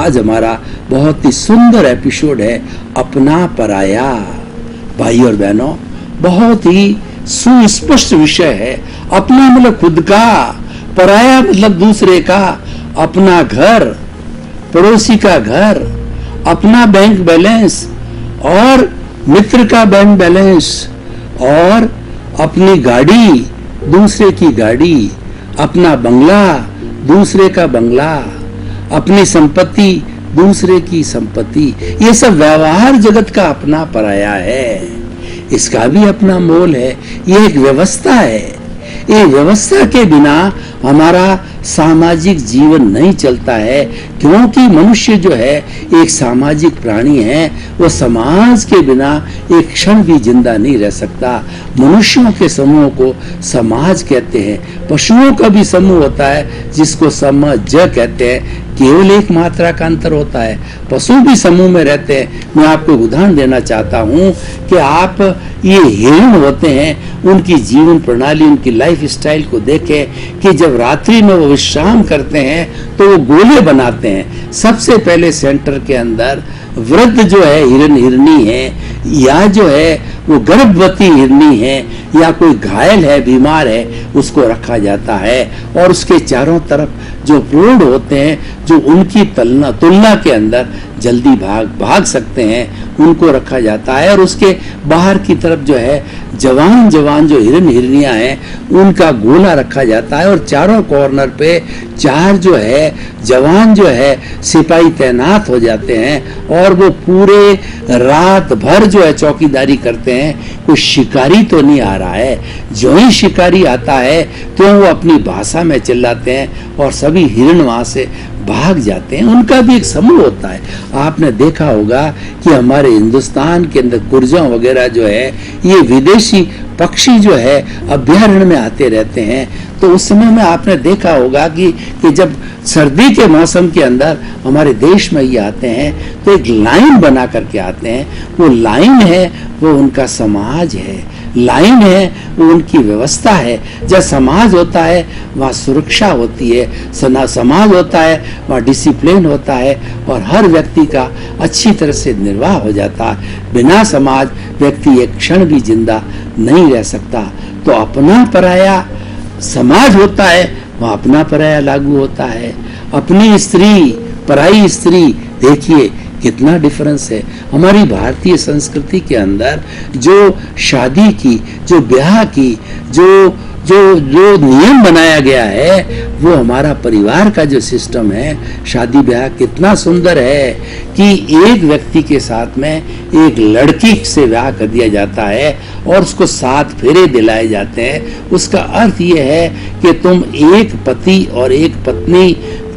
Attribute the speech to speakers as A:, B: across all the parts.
A: आज हमारा बहुत ही सुंदर एपिसोड है अपना पराया। भाई और बहनों, बहुत ही सुस्पष्ट विषय है। अपना मतलब खुद का, पराया मतलब दूसरे का। अपना घर, पड़ोसी का घर, अपना बैंक बैलेंस और मित्र का बैंक बैलेंस, और अपनी गाड़ी, दूसरे की गाड़ी, अपना बंगला, दूसरे का बंगला, अपनी संपत्ति, दूसरे की संपत्ति, ये सब व्यवहार जगत का अपना पराया है। इसका भी अपना मोल है। ये एक व्यवस्था है। ये व्यवस्था के बिना हमारा सामाजिक जीवन नहीं चलता है, क्योंकि मनुष्य जो है एक सामाजिक प्राणी है। वो समाज के बिना एक क्षण भी जिंदा नहीं रह सकता। मनुष्यों के समूह को समाज कहते हैं। पशुओं का भी समूह होता है जिसको समज कहते हैं। केवल एक मात्रा का अंतर होता है। पशु भी समूह में रहते हैं। मैं आपको उदाहरण देना चाहता हूँ कि आप ये हिरण होते हैं, उनकी जीवन प्रणाली, उनकी लाइफ स्टाइल को देखें कि जब रात्रि में वो विश्राम करते हैं तो वो गोले बनाते हैं। सबसे पहले सेंटर के अंदर वृद्ध जो है हिरन, हिरनी है, या जो है वो गर्भवती हिरनी है, या कोई घायल है, बीमार है, उसको रखा जाता है। और उसके चारों तरफ जो प्रौढ़ होते हैं, जो उनकी तुलना के अंदर जल्दी भाग सकते हैं, उनको रखा जाता है। और उसके बाहर की तरफ जो है जवान जो हिरन हिरनियां हैं, उनका गोला रखा जाता है। और चारों कॉर्नर पे चार जो है जवान जो है सिपाही तैनात हो जाते हैं, और वो पूरे रात भर जो है चौकीदारी करते हैं। कोई शिकारी तो नहीं आ रहा है। जो ही शिकारी आता है तो वो अपनी भाषा में चिल्लाते हैं और सभी हिरण वहां से भाग जाते हैं। उनका भी एक समूह होता है। आपने देखा होगा कि हमारे हिंदुस्तान के अंदर कुर्जों वगैरह जो है, ये विदेशी पक्षी जो है अभ्यारण्य में आते रहते हैं। तो उस समय में आपने देखा होगा कि जब सर्दी के मौसम के अंदर हमारे देश में ये आते हैं तो एक लाइन बना करके आते हैं। वो लाइन है, वो उनका समाज है। लाइन है, वो उनकी व्यवस्था है। जब समाज होता है वहाँ सुरक्षा होती है, समाज होता है वहाँ डिसिप्लिन होता है, और हर व्यक्ति का अच्छी तरह से निर्वाह हो जाता है। बिना समाज व्यक्ति एक क्षण भी जिंदा नहीं रह सकता। तो अपना पराया समाज होता है, वहाँ अपना पराया लागू होता है। अपनी स्त्री, पराई स्त्री, देखिए कितना डिफरेंस है। हमारी भारतीय संस्कृति के अंदर जो शादी की, जो ब्याह की, जो नियम बनाया गया है, वो हमारा परिवार का जो सिस्टम है, शादी ब्याह कितना सुंदर है कि एक व्यक्ति के साथ में एक लड़की से ब्याह कर दिया जाता है और उसको 7 फेरे दिलाए जाते हैं। उसका अर्थ ये है कि तुम एक पति और एक पत्नी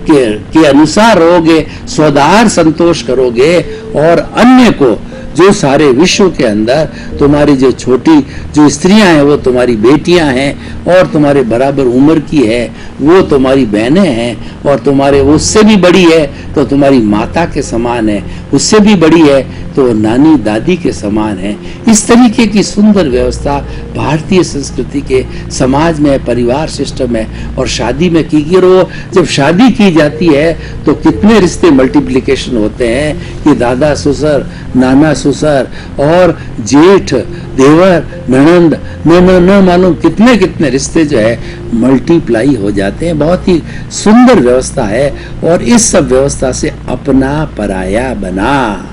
A: के अनुसार रहोगे, स्वदार संतोष करोगे, और अन्य को, जो सारे विश्व के अंदर तुम्हारी जो छोटी जो स्त्रियां हैं वो तुम्हारी बेटियां हैं, और तुम्हारे बराबर उम्र की है वो तुम्हारी बहनें हैं, और तुम्हारे उससे भी बड़ी है तो तुम्हारी माता के समान है, उससे भी बड़ी है तो नानी दादी के समान है। इस तरीके की सुंदर व्यवस्था भारतीय संस्कृति के समाज में, परिवार सिस्टम है। और शादी में की जब शादी की जाती है तो कितने रिश्ते मल्टीप्लिकेशन होते हैं कि दादा ससुर, नाना ससुर और जेठ, देवर, ननंद, न मालूम कितने कितने रिश्ते जो है मल्टीप्लाई हो जाते हैं। बहुत ही सुंदर व्यवस्था है। और इस सब व्यवस्था से अपना पराया बना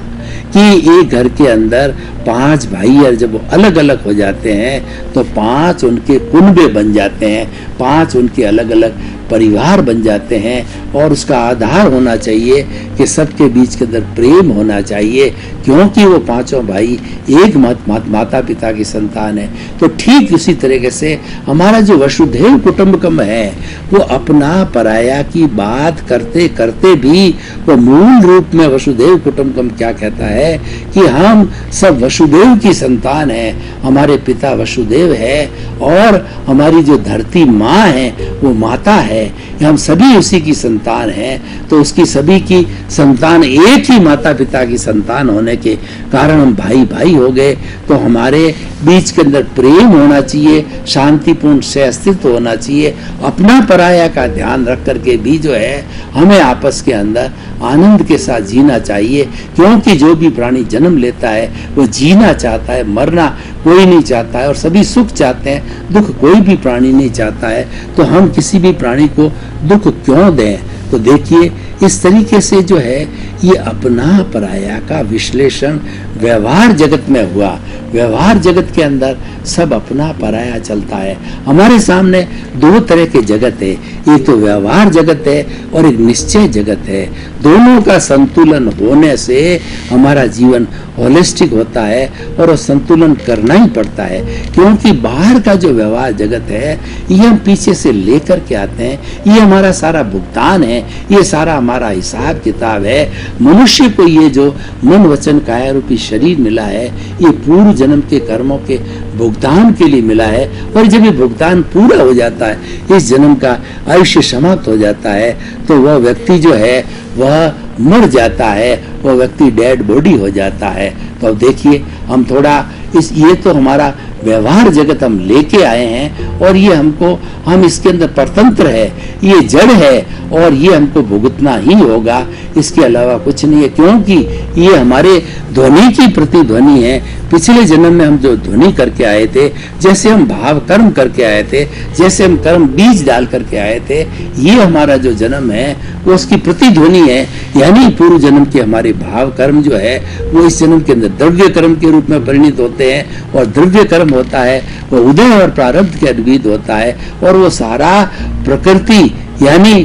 A: कि एक घर के अंदर 5 भाई और जब वो अलग अलग हो जाते हैं तो 5 उनके कुनबे बन जाते हैं, 5 उनके अलग अलग परिवार बन जाते हैं। और उसका आधार होना चाहिए कि सबके बीच के अंदर प्रेम होना चाहिए, क्योंकि वो 5 भाई एक माता पिता की संतान है। तो ठीक उसी तरीके से हमारा जो वसुधैव कुटुंबकम है, वो अपना पराया की बात करते करते भी वो मूल रूप में वसुधैव कुटुंबकम क्या कहता है कि हम सब वसुदेव की संतान है। हमारे पिता वसुदेव है और हमारी जो धरती माँ है वो माता है, हम सभी उसी की संतान हैं। तो उसकी सभी की संतान, एक ही माता पिता की संतान होने के कारण हम भाई भाई हो गए। तो हमारे बीच के अंदर प्रेम होना चाहिए, शांतिपूर्ण से अस्तित्व होना चाहिए। अपना पराया का ध्यान रख करके भी जो है हमें आपस के अंदर आनंद के साथ जीना चाहिए, क्योंकि जो भी प्राणी जन्म लेता है वो जीना चाहता है, मरना कोई नहीं चाहता है, और सभी सुख चाहते हैं, दुख कोई भी प्राणी नहीं चाहता है। तो हम किसी भी प्राणी को दुख क्यों दें? तो देखिए, इस तरीके से जो है ये अपना पराया का विश्लेषण व्यवहार जगत में हुआ। व्यवहार जगत के अंदर सब अपना पराया चलता है। हमारे सामने दो तरह के जगत है, एक तो व्यवहार जगत है और एक निश्चय जगत है। दोनों का संतुलन होने से हमारा जीवन होलिस्टिक होता है, और वो संतुलन करना ही पड़ता है, क्योंकि बाहर का जो व्यवहार जगत है ये हम पीछे से लेकर के आते हैं, ये हमारा सारा भुगतान है, ये सारा हमारा हिसाब किताब है। मनुष्य को ये जो मन वचन काया रूपी शरीर मिला है, ये पूर्व जन्म के कर्मों के भुगतान के लिए मिला है, और जब ये भुगतान पूरा हो जाता है, इस जन्म का आयुष्य समाप्त हो जाता है, तो वह व्यक्ति जो है वह मर जाता है, वह व्यक्ति डेड बॉडी हो जाता है। तो अब देखिए, हम थोड़ा ये तो हमारा व्यवहार जगत हम लेके आए हैं, और ये हम इसके अंदर परतंत्र है, ये जड़ है, और ये हमको भुगतना ही होगा, इसके अलावा कुछ नहीं है, क्योंकि ये हमारे ध्वनि की प्रतिध्वनि है। पिछले जन्म में हम जो ध्वनि करके आए थे, जैसे हम भाव कर्म करके आए थे, जैसे हम कर्म बीज डाल करके आए थे, ये हमारा जो जन्म है वो उसकी प्रतिध्वनि है। यानी पूर्व जन्म के हमारे भाव कर्म जो है वो इस जन्म के अंदर द्रव्य कर्म के रूप में परिणित होते हैं, और द्रव्य कर्म होता है वो उदय और प्रारब्ध के अनुविध होता है, और वो सारा प्रकृति यानी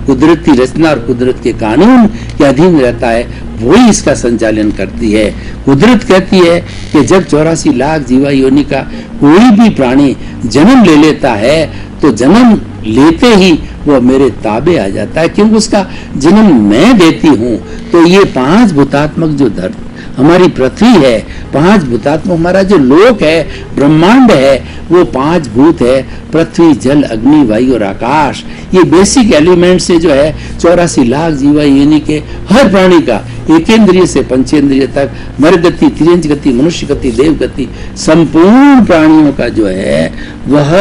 A: कुदरती रचना और कुदरत के कानून के अधीन रहता है, वही इसका संचालन करती है। कुदरत कहती है कि जब 84 लाख जीवा योनि का कोई भी प्राणी जन्म ले लेता है, तो जन्म लेते ही वो मेरे ताबे आ जाता है, क्योंकि उसका जन्म मैं देती हूँ। तो ये 5 भूतात्मक जो धरती हमारी पृथ्वी है, 5 भूतात्मक हमारा जो लोक है, ब्रह्मांड है, वो 5 भूत है, पृथ्वी जल अग्नि वायु और आकाश। ये बेसिक एलिमेंट से जो है 84 लाख जीवा योनि के हर प्राणी का एकेंद्रिय से पंचेंद्रिय तक, नर गति, तिर्यंच गति, मनुष्य गति, देव गति, संपूर्ण प्राणियों का जो है वह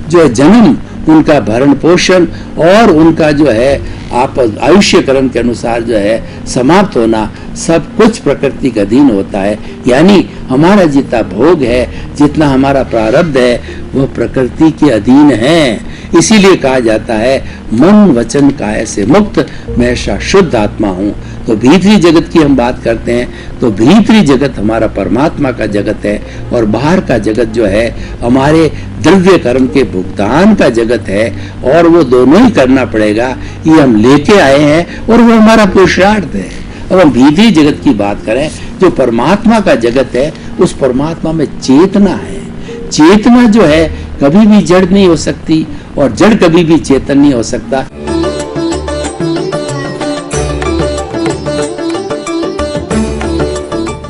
A: जो जन्म, उनका भरण पोषण और उनका जो है आयुष्य कर्म के अनुसार जो है समाप्त होना, सब कुछ प्रकृति के अधीन होता है। यानी हमारा जितना भोग है, जितना हमारा प्रारब्ध है, वह प्रकृति के अधीन है। इसीलिए कहा जाता है मन वचन काया से मुक्त मैं शुद्ध आत्मा हूँ। तो भीतरी जगत की हम बात करते हैं, तो भीतरी जगत हमारा परमात्मा का जगत है, और बाहर का जगत जो है हमारे द्रव्य कर्म के भुगतान का जगत है, और वो दोनों ही करना पड़ेगा। ये हम लेके आए हैं, और वो हमारा पुरुषार्थ है। अब हम भीतरी जगत की बात करें, जो परमात्मा का जगत है, उस परमात्मा में चेतना है। चेतना जो है कभी भी जड़ नहीं हो सकती, और जड़ कभी भी चेतन नहीं हो सकता।